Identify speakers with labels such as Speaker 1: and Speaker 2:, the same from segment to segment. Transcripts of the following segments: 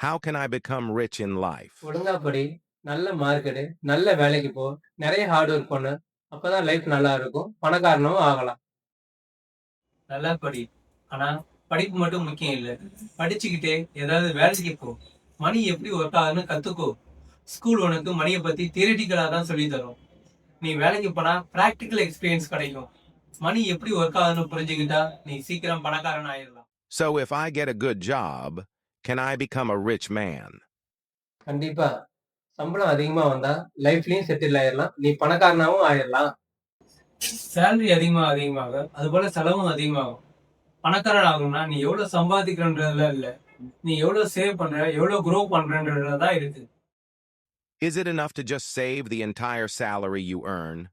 Speaker 1: How can I become rich in life?
Speaker 2: ஒழுங்கா படி, நல்ல மார்க் எடு, நல்ல வேலைக்கு போ, நெறைய ஹார்ட் ஒர்க் பண்ணு. அப்பதான் லைஃப் நல்லா இருக்கும். பணக்காரனும் ஆகலாம்.
Speaker 3: நல்லா படி. ஆனா, படிப்பு மட்டும் முக்கியம் இல்ல. படிச்சுக்கிட்டே ஏதாவது வேலைக்கு போ. மணி எப்படி ஒர்க் ஆகுதுன்னு கத்துக்கோ. ஸ்கூல் உனக்கு மணிய பத்தி தியரிட்டிக்கலா தான் சொல்லித் தரும். நீ வேலைக்கு போனா பிராக்டிகல் எக்ஸ்பீரியன்ஸ் கிடைக்கும். மணி எப்படி ஒர்க் ஆகுதுன்னு புரிஞ்சுக்கிட்டா நீ சீக்கிரம் பணக்காரன் ஆயிடலாம்.
Speaker 1: So if I get a good job, can I become a rich man?
Speaker 2: கண்டிப்பா. சம்பளம் அதிகமா வந்தா லைஃப்லயும் செட்டில் ஆயிரலாம். நீ பணக்காரனாவும் ஆயிரலாம்.
Speaker 3: சேலரி அதிகமாக, அதுபோல செலவும் அதிகமாகும். பணக்காரன் ஆகணும்னா நீ எவ்வளவு சம்பாதிக்கிறன்றதுல இல்ல. நீ எவ்வளவு சேவ் பண்ற, எவ்வளவு குரோ பண்றன்றதுல தான் இருக்கு.
Speaker 1: Is it enough to just save the entire salary you earn?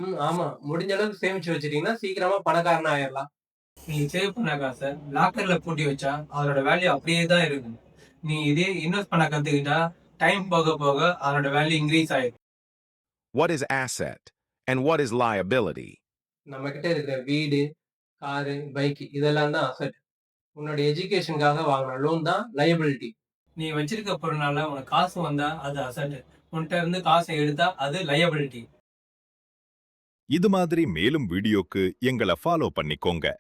Speaker 2: ஆமா. முடிஞ்ச அளவுக்கு சேமிச்சு வச்சுட்டீங்கன்னா சீக்கிரமா பணக்காரனா ஆயிரலாம்.
Speaker 3: நீ சேவ் பண்ண காசை லாக்கர்ல பூட்டி வச்சா அதோட வேல்யூ அப்படியே தான் இருக்கும். நீ இதே இன்வெஸ்ட் பண்ண கத்துக்கிட்டா டைம் போக போக அதோட வேல்யூ இன்க்ரீஸ் ஆயிடும்.
Speaker 1: What is asset and what is liability?
Speaker 2: நம்மகிட்ட இருக்கிற வீடு, காரு, பைக் இதெல்லாம் தான் அசெட். உன்னோட எஜுகேஷனுக்காக வாங்குன லோன் தான் லையபிலிட்டி.
Speaker 3: நீ வச்சிருக்க பொருளால உனக்கு காசு வந்தா அது அசட். உன்கிட்ட இருந்து காசை எடுத்தா அது லயபிலிட்டி.
Speaker 4: இது மாதிரி மேலும் வீடியோக்கு எங்களை ஃபாலோ பண்ணிக்கோங்க.